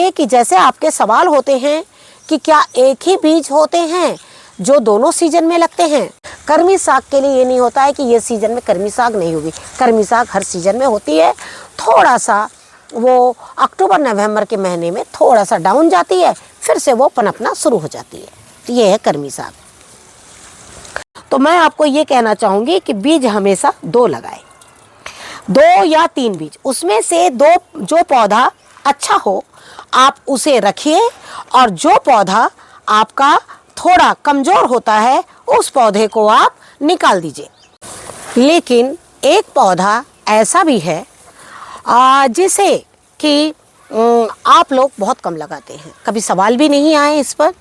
कि जैसे आपके सवाल होते हैं कि क्या एक ही बीज होते हैं जो दोनों सीजन में लगते हैं। कर्मी साग के लिए ये नहीं होता है कि ये सीजन में कर्मी साग नहीं होगी। कर्मी साग हर सीजन में होती है। थोड़ा सा वो अक्टूबर नवंबर के महीने में थोड़ा सा डाउन जाती है, फिर से वो पनपना शुरू हो जाती है। तो ये है कर्मी साग। तो मैं आपको ये कहना चाहूँगी कि बीज हमेशा 2 लगाएं, 2 या 3 बीज, उसमें से 2 जो पौधा अच्छा हो आप उसे रखिए, और जो पौधा आपका थोड़ा कमज़ोर होता है उस पौधे को आप निकाल दीजिए। लेकिन एक पौधा ऐसा भी है जिसे कि आप लोग बहुत कम लगाते हैं, कभी सवाल भी नहीं आए इस पर,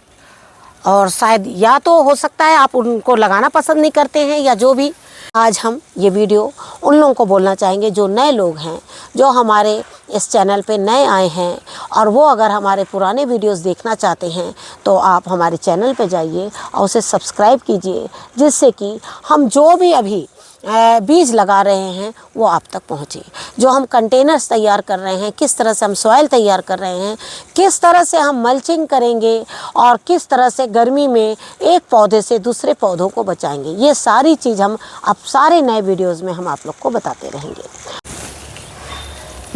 और शायद या तो हो सकता है आप उनको लगाना पसंद नहीं करते हैं या जो भी। आज हम ये वीडियो उन लोगों को बोलना चाहेंगे जो नए लोग हैं, जो हमारे इस चैनल पे नए आए हैं, और वो अगर हमारे पुराने वीडियोस देखना चाहते हैं तो आप हमारे चैनल पे जाइए और उसे सब्सक्राइब कीजिए, जिससे कि हम जो भी अभी बीज लगा रहे हैं वो आप तक पहुँचे। जो हम कंटेनर्स तैयार कर रहे हैं, किस तरह से हम सॉइल तैयार कर रहे हैं, किस तरह से हम मल्चिंग करेंगे, और किस तरह से गर्मी में एक पौधे से दूसरे पौधों को बचाएंगे, ये सारी चीज़ हम अब सारे नए वीडियोज़ में हम आप लोग को बताते रहेंगे।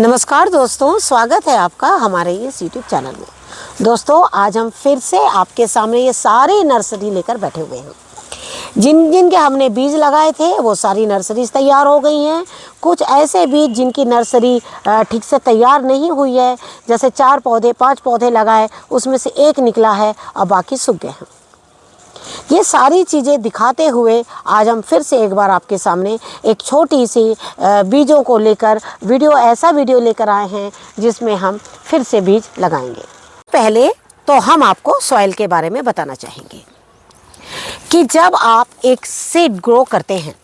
नमस्कार दोस्तों, स्वागत है आपका हमारे इस यूट्यूब चैनल में। दोस्तों, आज हम फिर से आपके सामने ये सारी नर्सरी लेकर बैठे हुए हैं। जिन के हमने बीज लगाए थे वो सारी नर्सरीज तैयार हो गई हैं। कुछ ऐसे बीज जिनकी नर्सरी ठीक से तैयार नहीं हुई है, जैसे 4 पौधे 5 पौधे लगाए, उसमें से एक निकला है और बाकी सूख गए हैं। ये सारी चीज़ें दिखाते हुए आज हम फिर से एक बार आपके सामने एक छोटी सी बीजों को लेकर ऐसा वीडियो लेकर आए हैं जिसमें हम फिर से बीज लगाएंगे। पहले तो हम आपको सॉइल के बारे में बताना चाहेंगे कि जब आप एक सीड ग्रो करते हैं,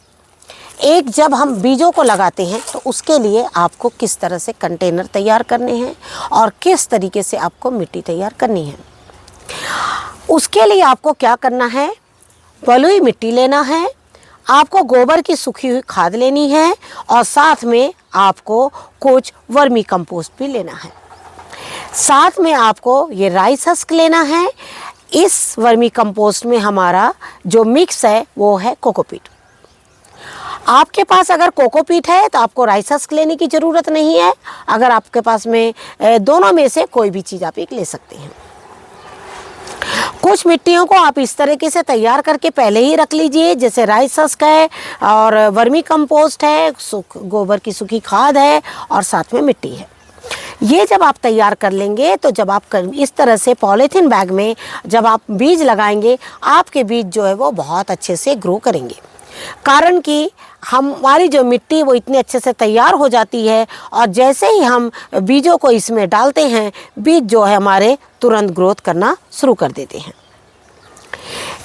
जब हम बीजों को लगाते हैं, तो उसके लिए आपको किस तरह से कंटेनर तैयार करने हैं और किस तरीके से आपको मिट्टी तैयार करनी है। उसके लिए आपको क्या करना है, बलुई मिट्टी लेना है, आपको गोबर की सूखी हुई खाद लेनी है, और साथ में आपको कुछ वर्मी कंपोस्ट भी लेना है। साथ में आपको ये राइस हस्क लेना है। इस वर्मी कंपोस्ट में हमारा जो मिक्स है वो है कोकोपीट। आपके पास अगर कोकोपीट है तो आपको राइस हस्क लेने की ज़रूरत नहीं है। अगर आपके पास में दोनों में से कोई भी चीज़ आप एक ले सकते हैं। कुछ मिट्टियों को आप इस तरीके से तैयार करके पहले ही रख लीजिए, जैसे राइस हस्क है और वर्मी कंपोस्ट है, गोबर की सूखी खाद है और साथ में मिट्टी है। ये जब आप तैयार कर लेंगे तो जब आप इस तरह से पॉलीथीन बैग में जब आप बीज लगाएंगे, आपके बीज जो है वो बहुत अच्छे से ग्रो करेंगे। कारण कि हमारी जो मिट्टी वो इतने अच्छे से तैयार हो जाती है, और जैसे ही हम बीजों को इसमें डालते हैं, बीज जो है हमारे तुरंत ग्रोथ करना शुरू कर देते हैं।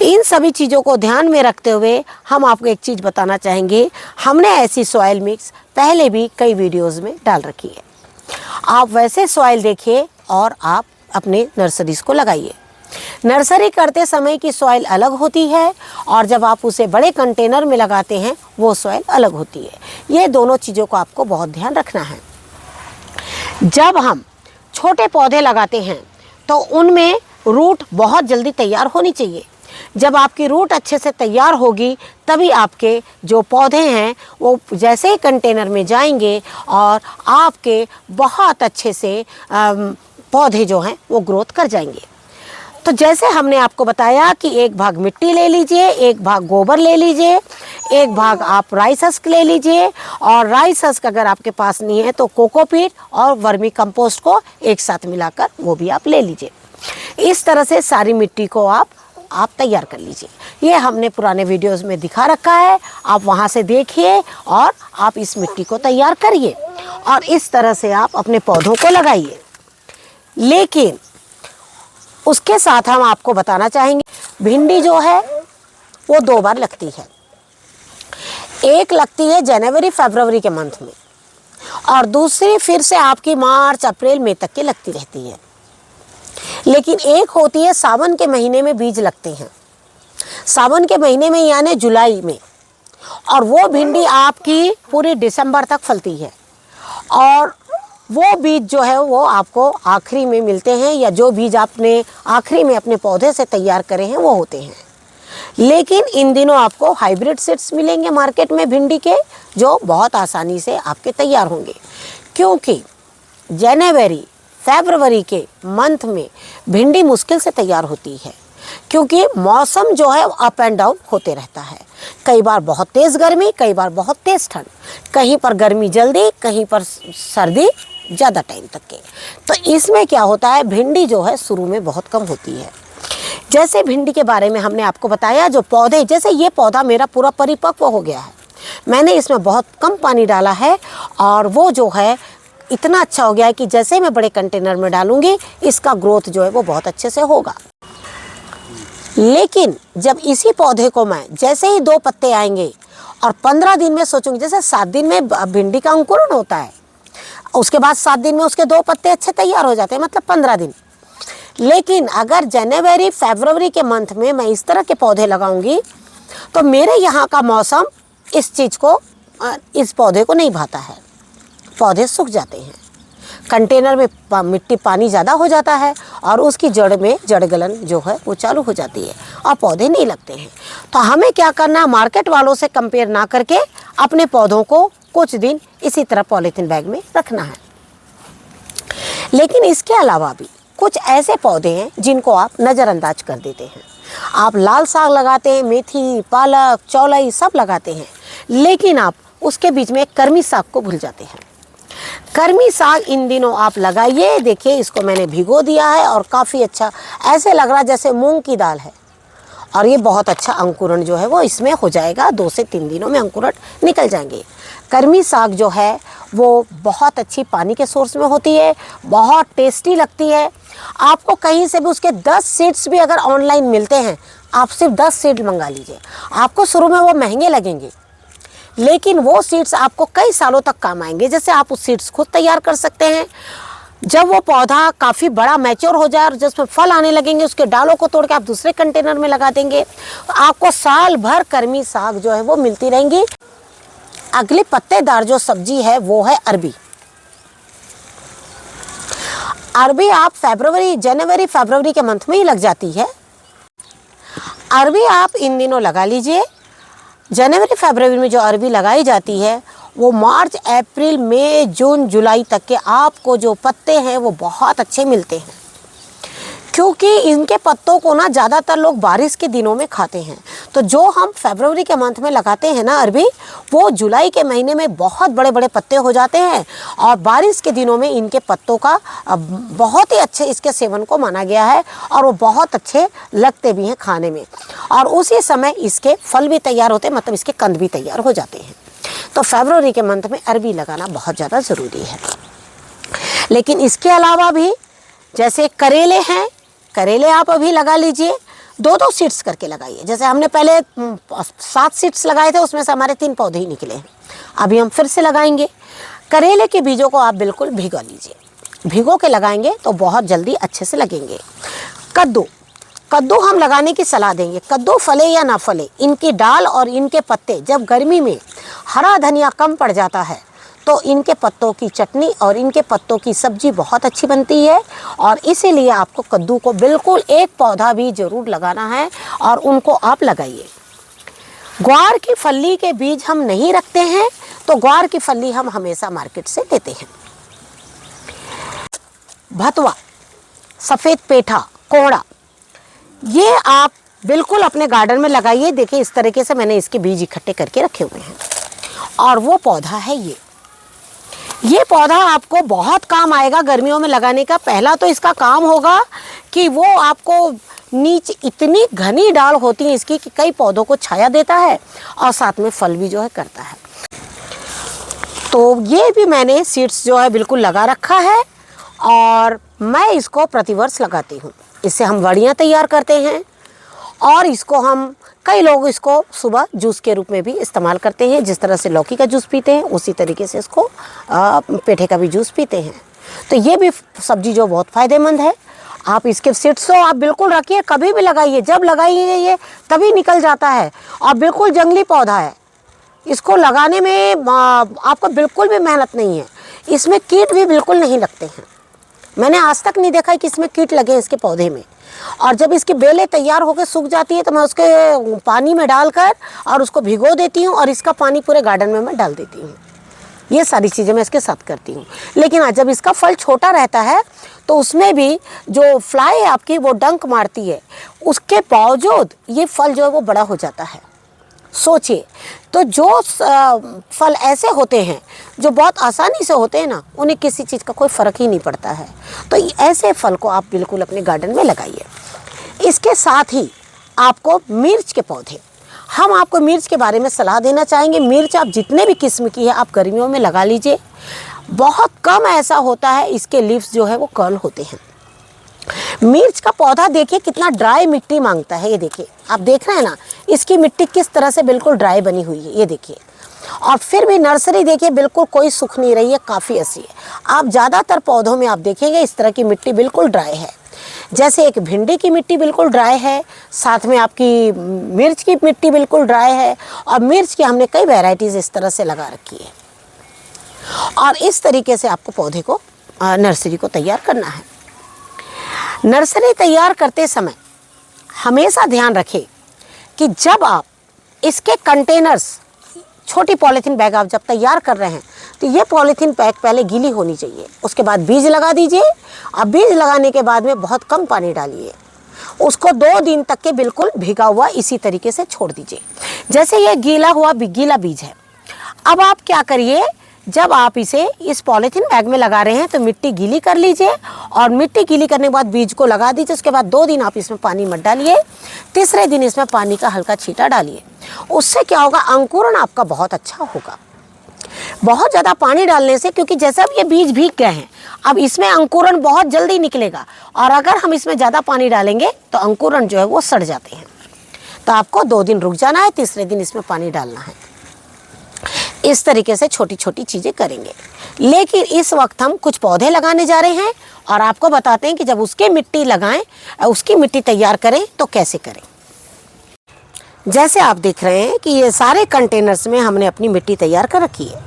इन सभी चीज़ों को ध्यान में रखते हुए हम आपको एक चीज़ बताना चाहेंगे। हमने ऐसी सॉइल मिक्स पहले भी कई वीडियोज़ में डाल रखी है। आप वैसे सॉइल देखिए और आप अपने नर्सरीज़ को लगाइए। नर्सरी करते समय की सॉइल अलग होती है, और जब आप उसे बड़े कंटेनर में लगाते हैं वो सॉइल अलग होती है। ये दोनों चीज़ों को आपको बहुत ध्यान रखना है। जब हम छोटे पौधे लगाते हैं तो उनमें रूट बहुत जल्दी तैयार होनी चाहिए। जब आपकी रूट अच्छे से तैयार होगी तभी आपके जो पौधे हैं वो जैसे ही कंटेनर में जाएंगे और आपके बहुत अच्छे से पौधे जो हैं वो ग्रोथ कर जाएंगे। तो जैसे हमने आपको बताया कि एक भाग मिट्टी ले लीजिए, एक भाग गोबर ले लीजिए, एक भाग आप राइस हस्क ले लीजिए, और राइस हस्क अगर आपके पास नहीं है तो कोकोपीट और वर्मी कंपोस्ट को एक साथ मिलाकर वो भी आप ले लीजिए। इस तरह से सारी मिट्टी को आप तैयार कर लीजिए। ये हमने पुराने वीडियोस में दिखा रखा है, आप वहाँ से देखिए और आप इस मिट्टी को तैयार करिए और इस तरह से आप अपने पौधों को लगाइए। लेकिन उसके साथ हम आपको बताना चाहेंगे, भिंडी जो है वो 2 बार लगती है। एक लगती है जनवरी फरवरी के मंथ में, और दूसरी फिर से आपकी मार्च अप्रैल मई तक की लगती रहती है। लेकिन एक होती है सावन के महीने में बीज लगते हैं, सावन के महीने में यानी जुलाई में, और वो भिंडी आपकी पूरी दिसंबर तक फलती है। और वो बीज जो है वो आपको आखिरी में मिलते हैं, या जो बीज आपने आखिरी में अपने पौधे से तैयार करे हैं वो होते हैं। लेकिन इन दिनों आपको हाइब्रिड सीड्स मिलेंगे मार्केट में भिंडी के, जो बहुत आसानी से आपके तैयार होंगे, क्योंकि जनवरी फरवरी के मंथ में भिंडी मुश्किल से तैयार होती है, क्योंकि मौसम जो है अप एंड डाउन होते रहता है। कई बार बहुत तेज़ गर्मी, कई बार बहुत तेज़ ठंड, कहीं पर गर्मी जल्दी, कहीं पर सर्दी ज़्यादा टाइम तक के। तो इसमें क्या होता है, भिंडी जो है शुरू में बहुत कम होती है। जैसे भिंडी के बारे में हमने आपको बताया, जो पौधे, जैसे ये पौधा मेरा पूरा परिपक्व हो गया है, मैंने इसमें बहुत कम पानी डाला है और वो जो है इतना अच्छा हो गया है कि जैसे मैं बड़े कंटेनर में डालूंगी इसका ग्रोथ जो है वो बहुत अच्छे से होगा। लेकिन जब इसी पौधे को मैं जैसे ही 2 पत्ते आएंगे और 15 दिन में सोचूंगी, जैसे 7 दिन में भिंडी का अंकुरण होता है, उसके बाद 7 दिन में उसके 2 पत्ते अच्छे तैयार हो जाते हैं, मतलब 15 दिन। लेकिन अगर जनवरी फरवरी के मंथ में मैं इस तरह के पौधे लगाऊंगी तो मेरे यहाँ का मौसम इस चीज़ को, इस पौधे को नहीं भाता है, पौधे सूख जाते हैं, कंटेनर में मिट्टी पानी ज़्यादा हो जाता है और उसकी जड़ में जड़ गलन जो है वो चालू हो जाती है और पौधे नहीं लगते हैं। तो हमें क्या करना है, मार्केट वालों से कंपेयर ना करके अपने पौधों को कुछ दिन इसी तरह पॉलीथीन बैग में रखना है। लेकिन इसके अलावा भी कुछ ऐसे पौधे हैं जिनको आप नज़रअंदाज कर देते हैं। आप लाल साग लगाते हैं, मेथी, पालक, चौलाई सब लगाते हैं, लेकिन आप उसके बीच में कर्मी साग को भूल जाते हैं। कर्मी साग इन दिनों आप लगाइए, देखिए इसको मैंने भिगो दिया है और काफ़ी अच्छा ऐसे लग रहा है जैसे मूंग की दाल है, और ये बहुत अच्छा अंकुरण जो है वो इसमें हो जाएगा, 2 से 3 दिनों में अंकुरण निकल जाएंगे। कर्मी साग जो है वो बहुत अच्छी पानी के सोर्स में होती है, बहुत टेस्टी लगती है। आपको कहीं से भी उसके 10 सीड्स भी अगर ऑनलाइन मिलते हैं, आप सिर्फ 10 सीड मंगा लीजिए। आपको शुरू में वो महंगे लगेंगे, लेकिन वो सीड्स आपको कई सालों तक काम आएंगे। जैसे आप उस सीड्स खुद तैयार कर सकते हैं। जब वो पौधा काफ़ी बड़ा मैच्योर हो जाए और जिसमें फल आने लगेंगे, उसके डालों को तोड़ के आप दूसरे कंटेनर में लगा देंगे, आपको साल भर कर्मी साग जो है वो मिलती रहेंगी। अगली पत्तेदार जो सब्जी है वो है अरबी। अरबी आप जनवरी फरवरी के मंथ में ही लग जाती है। अरबी आप इन दिनों लगा लीजिए। जनवरी फरवरी में जो अरबी लगाई जाती है वो मार्च अप्रैल मई जून जुलाई तक के आपको जो पत्ते हैं वो बहुत अच्छे मिलते हैं, क्योंकि इनके पत्तों को ना ज़्यादातर लोग बारिश के दिनों में खाते हैं। तो जो हम फरवरी के मंथ में लगाते हैं ना अरबी, वो जुलाई के महीने में बहुत बड़े बड़े पत्ते हो जाते हैं और बारिश के दिनों में इनके पत्तों का बहुत ही अच्छे इसके सेवन को माना गया है और वो बहुत अच्छे लगते भी हैं खाने में। और उसी समय इसके फल भी तैयार होते हैं, मतलब इसके कंद भी तैयार हो जाते हैं। तो फरवरी के मंथ में अरबी लगाना बहुत ज़्यादा ज़रूरी है। लेकिन इसके अलावा भी जैसे करेले हैं, करेले आप अभी लगा लीजिए, 2-2 सीड्स करके लगाइए। जैसे हमने पहले 7 सीड्स लगाए थे, उसमें से हमारे 3 पौधे ही निकले हैं। अभी हम फिर से लगाएंगे। करेले के बीजों को आप बिल्कुल भिगो लीजिए, भिगो के लगाएंगे तो बहुत जल्दी अच्छे से लगेंगे। कद्दू हम लगाने की सलाह देंगे। कद्दू फले या ना फले, इनकी डाल और इनके पत्ते, जब गर्मी में हरा धनिया कम पड़ जाता है तो इनके पत्तों की चटनी और इनके पत्तों की सब्जी बहुत अच्छी बनती है। और इसीलिए आपको कद्दू को बिल्कुल एक पौधा भी ज़रूर लगाना है और उनको आप लगाइए। ग्वार की फली के बीज हम नहीं रखते हैं, तो ग्वार की फली हम हमेशा मार्केट से लेते हैं। भतवा, सफ़ेद पेठा, कोहड़ा, ये आप बिल्कुल अपने गार्डन में लगाइए। देखिए इस तरीके से मैंने इसके बीज इकट्ठे करके रखे हुए हैं। और वो पौधा है ये पौधा आपको बहुत काम आएगा गर्मियों में लगाने का। पहला तो इसका काम होगा कि वो आपको नीचे इतनी घनी डाल होती है इसकी कि कई पौधों को छाया देता है और साथ में फल भी जो है करता है। तो ये भी मैंने सीड्स जो है बिल्कुल लगा रखा है और मैं इसको प्रतिवर्ष लगाती हूँ। इससे हम वड़ियाँ तैयार करते हैं और इसको हम, कई लोग इसको सुबह जूस के रूप में भी इस्तेमाल करते हैं। जिस तरह से लौकी का जूस पीते हैं उसी तरीके से इसको पेठे का भी जूस पीते हैं। तो ये भी सब्जी जो बहुत फ़ायदेमंद है। आप इसके सीड्स को आप बिल्कुल रखिए, कभी भी लगाइए, जब लगाइए ये तभी निकल जाता है और बिल्कुल जंगली पौधा है। इसको लगाने में आपको बिल्कुल भी मेहनत नहीं है। इसमें कीट भी बिल्कुल नहीं लगते हैं। मैंने आज तक नहीं देखा कि इसमें कीट लगे इसके पौधे में। और जब इसकी बेलें तैयार होकर सूख जाती है तो मैं उसके पानी में डालकर और उसको भिगो देती हूँ और इसका पानी पूरे गार्डन में मैं डाल देती हूँ। ये सारी चीज़ें मैं इसके साथ करती हूँ। लेकिन आज जब इसका फल छोटा रहता है तो उसमें भी जो फ्लाई है आपकी वो डंक मारती है, उसके बावजूद ये फल जो है वो बड़ा हो जाता है। सोचिए, तो जो फल ऐसे होते हैं जो बहुत आसानी से होते हैं ना, उन्हें किसी चीज़ का कोई फ़र्क ही नहीं पड़ता है। तो ऐसे फल को आप बिल्कुल अपने गार्डन में लगाइए। इसके साथ ही आपको मिर्च के पौधे, हम आपको मिर्च के बारे में सलाह देना चाहेंगे। मिर्च आप जितने भी किस्म की है आप गर्मियों में लगा लीजिए। बहुत कम ऐसा होता है इसके लीव्स जो है वो कर्ल होते हैं। मिर्च का पौधा देखिए कितना ड्राई मिट्टी मांगता है। ये देखिए, आप देख रहे हैं ना इसकी मिट्टी किस तरह से बिल्कुल ड्राई बनी हुई है। ये देखिए, और फिर भी नर्सरी देखिए बिल्कुल कोई सूख नहीं रही है, काफ़ी ऐसी है। आप ज़्यादातर पौधों में आप देखेंगे इस तरह की मिट्टी बिल्कुल ड्राई है। जैसे एक भिंडी की मिट्टी बिल्कुल ड्राई है, साथ में आपकी मिर्च की मिट्टी बिल्कुल ड्राई है। और मिर्च की हमने कई वैरायटीज़ इस तरह से लगा रखी है। और इस तरीके से आपको पौधे को नर्सरी को तैयार करना है। नर्सरी तैयार करते समय हमेशा ध्यान रखें कि जब आप इसके कंटेनर्स, छोटी पॉलीथीन बैग आप जब तैयार कर रहे हैं तो ये पॉलीथीन बैग पहले गीली होनी चाहिए। उसके बाद बीज लगा दीजिए। अब बीज लगाने के बाद में बहुत कम पानी डालिए, उसको 2 दिन तक के बिल्कुल भीगा हुआ इसी तरीके से छोड़ दीजिए। जैसे ये गीला बीज है। अब आप क्या करिए, जब आप इसे इस पॉलीथीन बैग में लगा रहे हैं तो मिट्टी गीली कर लीजिए और मिट्टी गीली करने के बाद बीज को लगा दीजिए। उसके बाद 2 दिन आप इसमें पानी मत डालिए, तीसरे दिन इसमें पानी का हल्का छींटा डालिए। उससे क्या होगा, अंकुरण आपका बहुत अच्छा होगा। बहुत ज़्यादा पानी डालने से, क्योंकि जैसे अब ये बीज भीग गए हैं, अब इसमें अंकुरण बहुत जल्दी निकलेगा और अगर हम इसमें ज़्यादा पानी डालेंगे तो अंकुरण जो है वो सड़ जाते हैं। तो आपको 2 दिन रुक जाना है, तीसरे दिन इसमें पानी डालना है। इस तरीके से छोटी छोटी चीज़ें करेंगे। लेकिन इस वक्त हम कुछ पौधे लगाने जा रहे हैं और आपको बताते हैं कि जब उसकी मिट्टी लगाएं, उसकी मिट्टी तैयार करें तो कैसे करें। जैसे आप देख रहे हैं कि ये सारे कंटेनर्स में हमने अपनी मिट्टी तैयार कर रखी है।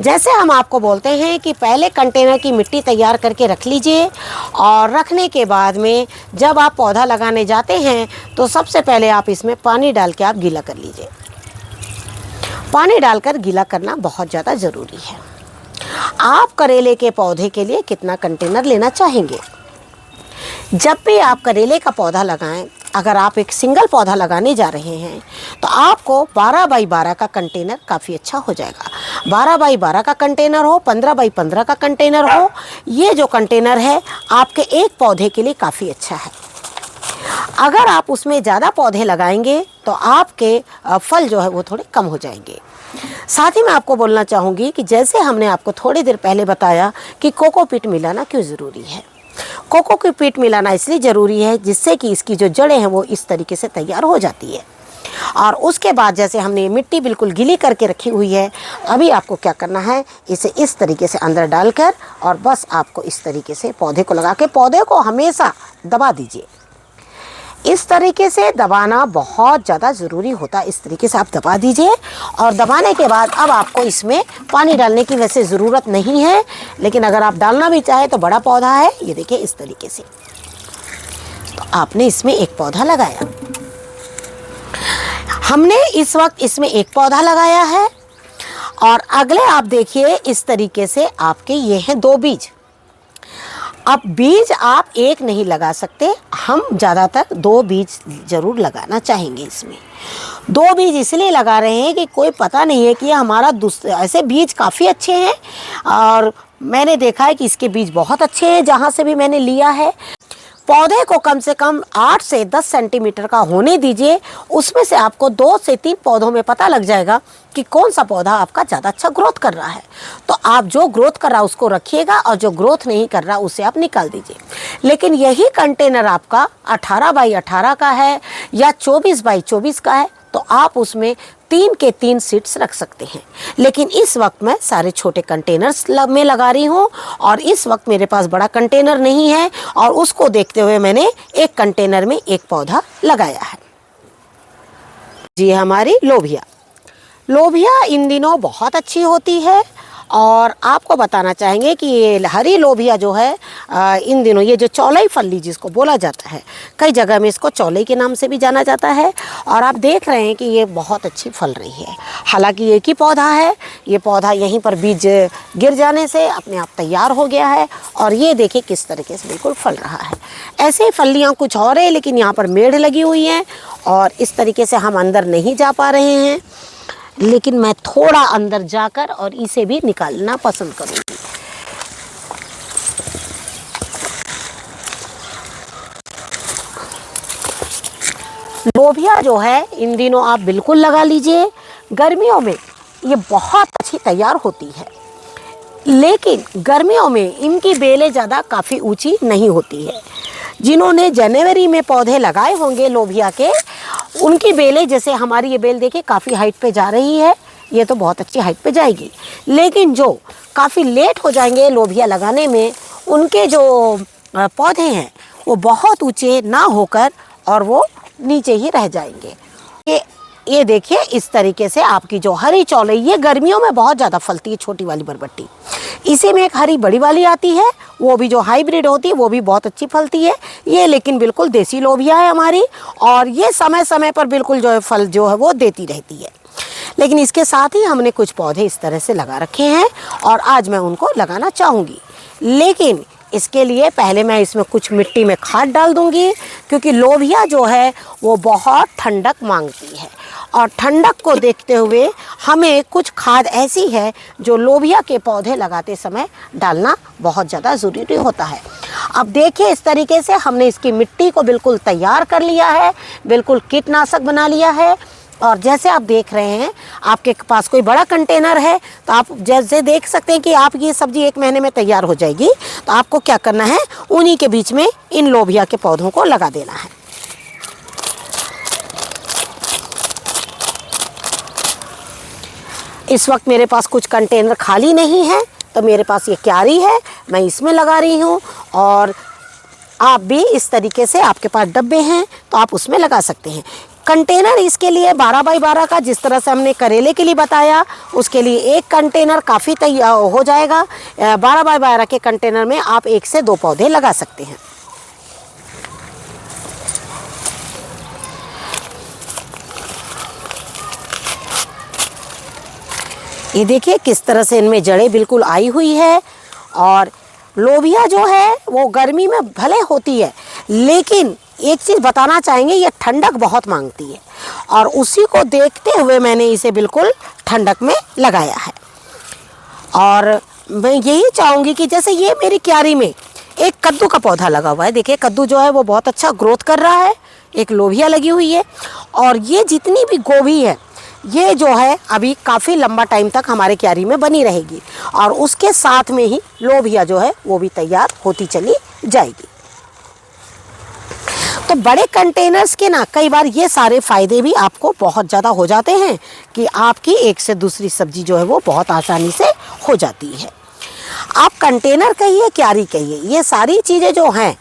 जैसे हम आपको बोलते हैं कि पहले कंटेनर की मिट्टी तैयार करके रख लीजिए और रखने के बाद में जब आप पौधा लगाने जाते हैं तो सबसे पहले आप इसमें पानी डाल के आप गीला कर लीजिए। पानी डालकर गीला करना बहुत ज़्यादा ज़रूरी है। आप करेले के पौधे के लिए कितना कंटेनर लेना चाहेंगे? जब भी आप करेले का पौधा लगाएं, अगर आप एक सिंगल पौधा लगाने जा रहे हैं तो आपको 12 बाई 12 का कंटेनर काफ़ी अच्छा हो जाएगा। 12 बाई 12 का कंटेनर हो, 15 बाई 15 का कंटेनर हो, ये जो कंटेनर है आपके एक पौधे के लिए काफ़ी अच्छा है। अगर आप उसमें ज़्यादा पौधे लगाएंगे तो आपके फल जो है वो थोड़े कम हो जाएंगे। साथ ही मैं आपको बोलना चाहूँगी कि जैसे हमने आपको थोड़ी देर पहले बताया कि कोकोपीट मिलाना क्यों ज़रूरी है। कोकोपीट मिलाना इसलिए ज़रूरी है जिससे कि इसकी जो जड़ें हैं वो इस तरीके से तैयार हो जाती है। और उसके बाद जैसे हमने मिट्टी बिल्कुल गीली करके रखी हुई है, अभी आपको क्या करना है, इसे इस तरीके से अंदर डालकर और बस आपको इस तरीके से पौधे को लगा के पौधे को हमेशा दबा दीजिए। इस तरीके से दबाना बहुत ज़्यादा ज़रूरी होता है। इस तरीके से आप दबा दीजिए और दबाने के बाद अब आपको इसमें पानी डालने की वैसे ज़रूरत नहीं है, लेकिन अगर आप डालना भी चाहें तो बड़ा पौधा है, ये देखिए इस तरीके से। तो आपने इसमें एक पौधा लगाया, हमने इस वक्त इसमें एक पौधा लगाया है और अगले आप देखिए इस तरीके से आपके ये हैं 2 बीज। अब बीज आप एक नहीं लगा सकते, हम ज़्यादातर 2 बीज ज़रूर लगाना चाहेंगे। इसमें 2 बीज इसलिए लगा रहे हैं कि कोई पता नहीं है कि ये हमारा ऐसे बीज काफ़ी अच्छे हैं और मैंने देखा है कि इसके बीज बहुत अच्छे हैं जहाँ से भी मैंने लिया है। पौधे को कम से कम 8 से 10 सेंटीमीटर का होने दीजिए। उसमें से आपको 2 से 3 पौधों में पता लग जाएगा कि कौन सा पौधा आपका ज़्यादा अच्छा ग्रोथ कर रहा है। तो आप जो ग्रोथ कर रहा है उसको रखिएगा और जो ग्रोथ नहीं कर रहा उसे आप निकाल दीजिए। लेकिन यही कंटेनर आपका 18 बाई 18 का है या 24 बाई 24 का है तो आप उसमें 3 के 3 सीड्स रख सकते हैं। लेकिन इस वक्त मैं सारे छोटे कंटेनर्स में लगा रही हूँ और इस वक्त मेरे पास बड़ा कंटेनर नहीं है और उसको देखते हुए मैंने एक कंटेनर में एक पौधा लगाया है। जी, हमारी लोबिया इन दिनों बहुत अच्छी होती है और आपको बताना चाहेंगे कि ये हरी लोबिया जो है इन दिनों ये जो चौलाई फल्ली जिसको बोला जाता है, कई जगह में इसको चौलाई के नाम से भी जाना जाता है। और आप देख रहे हैं कि ये बहुत अच्छी फल रही है। हालांकि एक ही पौधा है, ये पौधा यहीं पर बीज गिर जाने से अपने आप तैयार हो गया है। और ये देखिए किस तरीके से बिल्कुल फल रहा है। ऐसे ही फलियाँ कुछ और है, लेकिन यहाँ पर मेड़ लगी हुई हैं और इस तरीके से हम अंदर नहीं जा पा रहे हैं, लेकिन मैं थोड़ा अंदर जाकर और इसे भी निकालना पसंद करूँगी। लोबिया जो है इन दिनों आप बिल्कुल लगा लीजिए। गर्मियों में ये बहुत अच्छी तैयार होती है, लेकिन गर्मियों में इनकी बेलें ज़्यादा काफ़ी ऊंची नहीं होती है। जिन्होंने जनवरी में पौधे लगाए होंगे लोबिया के, उनकी बेलें, जैसे हमारी ये बेल देखिए काफ़ी हाइट पे जा रही है, ये तो बहुत अच्छी हाइट पे जाएगी। लेकिन जो काफ़ी लेट हो जाएंगे लोबिया लगाने में, उनके जो पौधे हैं वो बहुत ऊंचे ना होकर और वो नीचे ही रह जाएंगे। ये देखिए इस तरीके से आपकी जो हरी चौलाई, ये गर्मियों में बहुत ज़्यादा फलती है, छोटी वाली बरबट्टी। इसी में एक हरी बड़ी वाली आती है, वो भी जो हाइब्रिड होती है वो भी बहुत अच्छी फलती है। ये लेकिन बिल्कुल देसी लोबिया है हमारी, और ये समय समय पर बिल्कुल जो है फल जो है वो देती रहती है। लेकिन इसके साथ ही हमने कुछ पौधे इस तरह से लगा रखे हैं और आज मैं उनको लगाना चाहूँगी। लेकिन इसके लिए पहले मैं इसमें कुछ मिट्टी में खाद डाल दूँगी, क्योंकि लोबिया जो है वो बहुत ठंडक मांगती है। और ठंडक को देखते हुए हमें कुछ खाद ऐसी है जो लोबिया के पौधे लगाते समय डालना बहुत ज़्यादा ज़रूरी होता है। अब देखिए इस तरीके से हमने इसकी मिट्टी को बिल्कुल तैयार कर लिया है, बिल्कुल कीटनाशक बना लिया है। और जैसे आप देख रहे हैं, आपके पास कोई बड़ा कंटेनर है तो आप जैसे देख सकते हैं कि आप ये सब्ज़ी 1 महीने में तैयार हो जाएगी। तो आपको क्या करना है, उन्हीं के बीच में इन लोबिया के पौधों को लगा देना है। इस वक्त मेरे पास कुछ कंटेनर खाली नहीं है, तो मेरे पास ये क्यारी है, मैं इसमें लगा रही हूँ। और आप भी इस तरीके से, आपके पास डब्बे हैं तो आप उसमें लगा सकते हैं। कंटेनर इसके लिए 12 बाई 12 का, जिस तरह से हमने करेले के लिए बताया, उसके लिए एक कंटेनर काफ़ी तैयार हो जाएगा। 12 बाई 12 के कंटेनर में आप 1 से 2 पौधे लगा सकते हैं। ये देखिए किस तरह से इनमें जड़ें बिल्कुल आई हुई है। और लोबिया जो है वो गर्मी में भले होती है, लेकिन एक चीज़ बताना चाहेंगे, ये ठंडक बहुत मांगती है। और उसी को देखते हुए मैंने इसे बिल्कुल ठंडक में लगाया है। और मैं यही चाहूँगी कि जैसे ये मेरी क्यारी में एक कद्दू का पौधा लगा हुआ है, देखिए कद्दू जो है वो बहुत अच्छा ग्रोथ कर रहा है, एक लोबिया लगी हुई है। और ये जितनी भी गोभी है, ये जो है अभी काफ़ी लंबा टाइम तक हमारे क्यारी में बनी रहेगी। और उसके साथ में ही लोबिया जो है वो भी तैयार होती चली जाएगी। तो बड़े कंटेनर्स के ना कई बार ये सारे फ़ायदे भी आपको बहुत ज़्यादा हो जाते हैं कि आपकी एक से दूसरी सब्ज़ी जो है वो बहुत आसानी से हो जाती है। आप कंटेनर कहिए, क्यारी कहिए, ये सारी चीज़ें जो हैं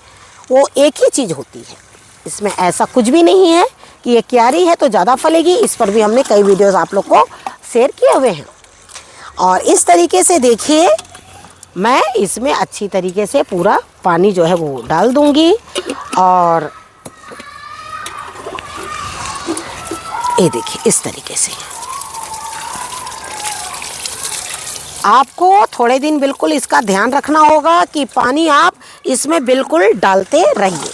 वो एक ही चीज़ होती है। इसमें ऐसा कुछ भी नहीं है कि ये क्यारी है तो ज़्यादा फलेगी। इस पर भी हमने कई वीडियोस आप लोग को शेयर किए हुए हैं। और इस तरीके से देखिए, मैं इसमें अच्छी तरीके से पूरा पानी जो है वो डाल दूंगी। और ये देखिए इस तरीके से आपको थोड़े दिन बिल्कुल इसका ध्यान रखना होगा कि पानी आप इसमें बिल्कुल डालते रहिए।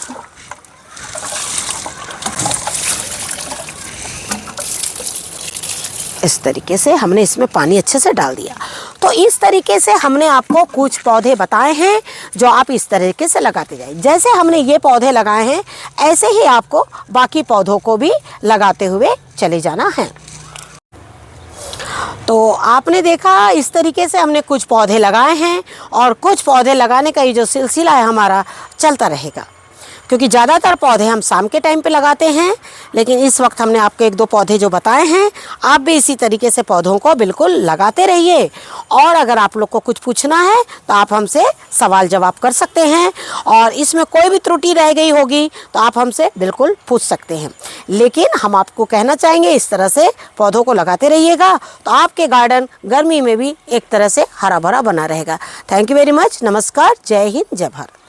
इस तरीके से हमने इसमें पानी अच्छे से डाल दिया। तो इस तरीके से हमने आपको कुछ पौधे बताए हैं जो आप इस तरीके से लगाते जाएं। जैसे हमने ये पौधे लगाए हैं, ऐसे ही आपको बाकी पौधों को भी लगाते हुए चले जाना है। तो आपने देखा इस तरीके से हमने कुछ पौधे लगाए हैं और कुछ पौधे लगाने का ये जो सिलसिला है हमारा चलता रहेगा। क्योंकि ज़्यादातर पौधे हम शाम के टाइम पे लगाते हैं, लेकिन इस वक्त हमने आपको 1-2 पौधे जो बताए हैं, आप भी इसी तरीके से पौधों को बिल्कुल लगाते रहिए। और अगर आप लोग को कुछ पूछना है तो आप हमसे सवाल जवाब कर सकते हैं, और इसमें कोई भी त्रुटि रह गई होगी तो आप हमसे बिल्कुल पूछ सकते हैं। लेकिन हम आपको कहना चाहेंगे, इस तरह से पौधों को लगाते रहिएगा तो आपके गार्डन गर्मी में भी एक तरह से हरा भरा बना रहेगा। Thank you very much. नमस्कार, जय हिंद, जय भारत।